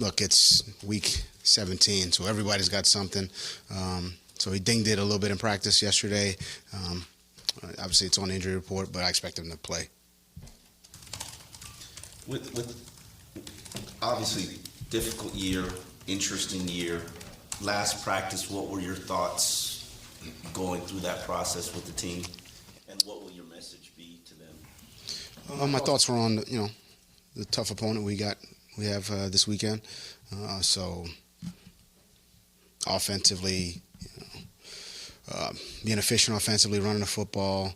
look, it's week 17, so everybody's got something. So he dinged it a little bit in practice yesterday. Obviously, it's on the injury report, but I expect him to play. With obviously difficult year, interesting year. Last practice, what were your thoughts going through that process with the team, and what will your message be to them? My thoughts were on the tough opponent we have this weekend. So offensively, being efficient offensively, running the football,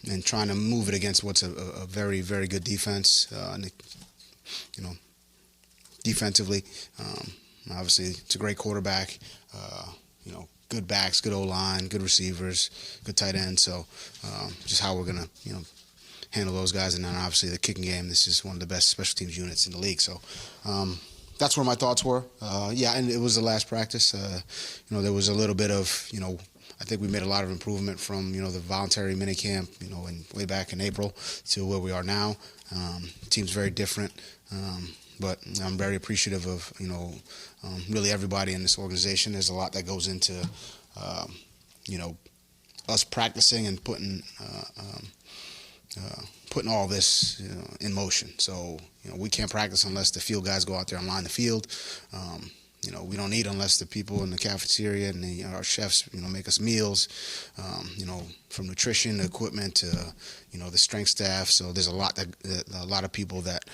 and trying to move it against what's a very, very good defense. Defensively, obviously it's a great quarterback. Good backs, good O-line, good receivers, good tight end. So just how we're gonna handle those guys, and then obviously the kicking game. This is one of the best special teams units in the league. So that's where my thoughts were. And it was the last practice. There was a little bit of I think we made a lot of improvement from the voluntary minicamp way back in April to where we are now. Team's very different. But I'm very appreciative of, really everybody in this organization. There's a lot that goes into, us practicing and putting all this in motion. So, we can't practice unless the field guys go out there and line the field. We don't eat unless the people in the cafeteria and our chefs, make us meals, from nutrition to equipment to, the strength staff. So there's a lot of people that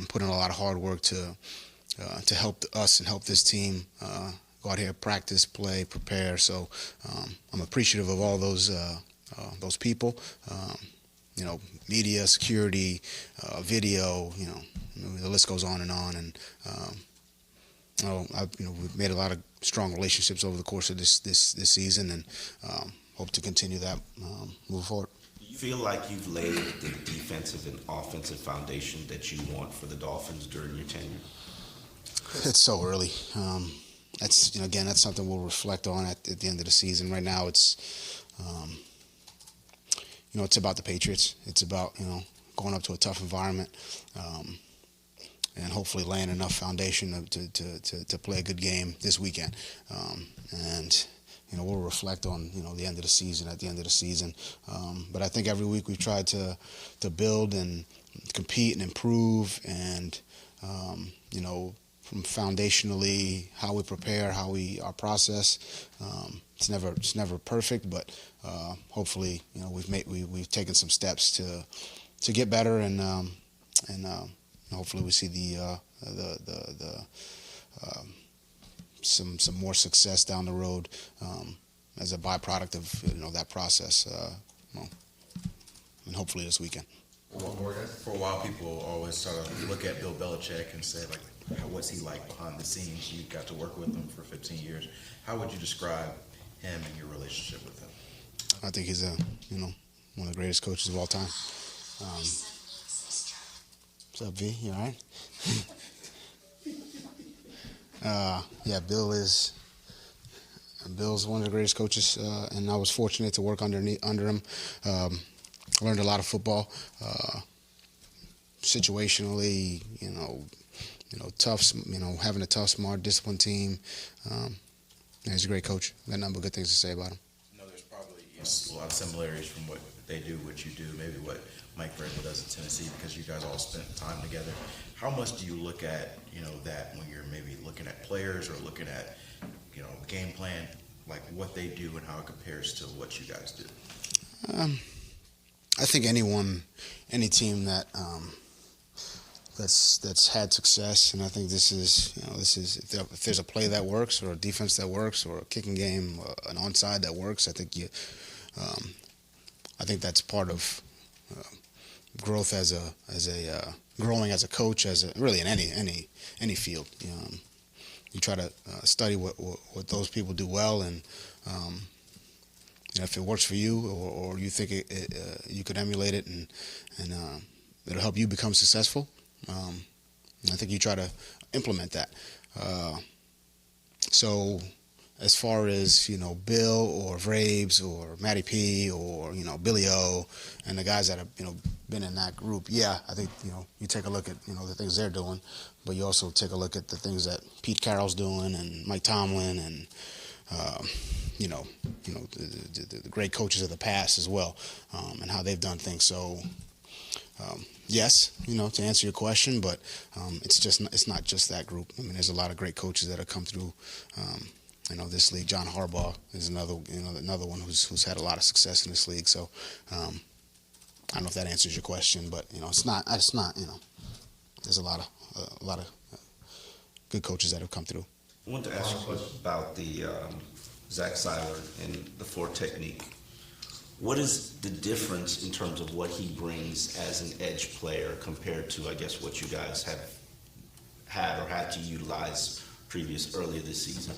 put in a lot of hard work to help us and help this team go out here, practice, play, prepare. So I'm appreciative of all those people. Media, security, video. The list goes on and on. And we've made a lot of strong relationships over the course of this season, and hope to continue that moving forward. Do you feel like you've laid the defensive and offensive foundation that you want for the Dolphins during your tenure? It's so early. That's something we'll reflect on at the end of the season. Right now, it's it's about the Patriots. It's about going up to a tough environment. And hopefully laying enough foundation to play a good game this weekend. We'll reflect on, the end of the season at the end of the season. But I think every week we've tried to build and compete and improve and, from foundationally how we prepare, our process. It's never perfect, but hopefully, we've taken some steps to get better and hopefully we see some more success down the road as a byproduct of that process. And hopefully this weekend. For a while, people always sort of look at Bill Belichick and say, what's he like behind the scenes? You got to work with him for 15 years. How would you describe him and your relationship with him? I think he's one of the greatest coaches of all time. What's up, V? You all right? Bill's one of the greatest coaches, and I was fortunate to work under him. Learned a lot of football, situationally, tough, having a tough, smart, disciplined team. He's a great coach. Got a number of good things to say about him. There's probably a lot of similarities from what they do, what you do, maybe what Mike Vrabel does in Tennessee, because you guys all spent time together. How much do you look at, that when you're maybe looking at players or looking at, game plan, like what they do and how it compares to what you guys do? I think any team that's had success, and I think this is if there's a play that works or a defense that works or a kicking game, an onside that works, I think that's part of growth as a growing as a coach, really in any field. You try to study what those people do well, and if it works for you or you think you could emulate it and it'll help you become successful. I think you try to implement that. So as far as, Bill or Vrabes or Matty P or, Billy O and the guys that have, been in that group, yeah, I think, you take a look at, the things they're doing, but you also take a look at the things that Pete Carroll's doing and Mike Tomlin and, the great coaches of the past as well, and how they've done things. So, yes, to answer your question, but it's not just that group. I mean, there's a lot of great coaches that have come through, this league. John Harbaugh is another one who's had a lot of success in this league. So, I don't know if that answers your question, but it's not. There's a lot of good coaches that have come through. I wanted to ask you a question about the Zach Seiler and the 4 technique. What is the difference in terms of what he brings as an edge player compared to, I guess, what you guys have had or had to utilize earlier this season?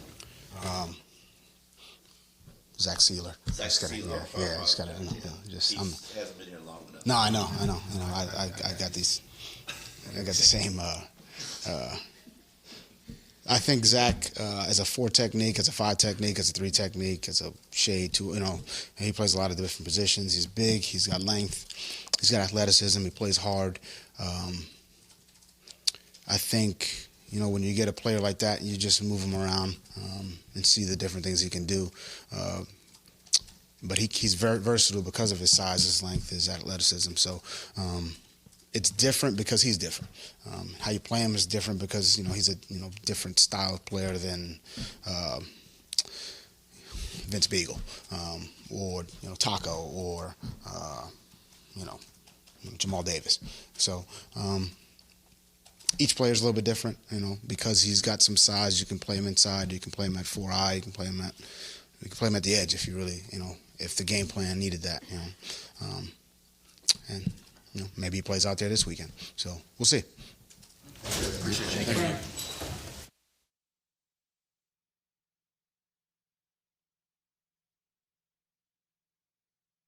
Zach Seiler. Zach Seiler. Yeah, he's got to. Hasn't been here long enough. No, I know. I got these. I got the same. I think Zach, as a 4 technique, as a 5 technique, as a 3 technique, as a shade 2, he plays a lot of different positions. He's big. He's got length. He's got athleticism. He plays hard. I think, when you get a player like that, you just move him around and see the different things he can do. But he's very versatile because of his size, his length, his athleticism. So it's different because he's different. How you play him is different because he's a different style of player than Vince Beagle or Taco or Jamal Davis. So each player is a little bit different. Because he's got some size. You can play him inside. You can play him at 4-eye. You can play him at the edge if you really if the game plan needed that. And maybe he plays out there this weekend. So we'll see.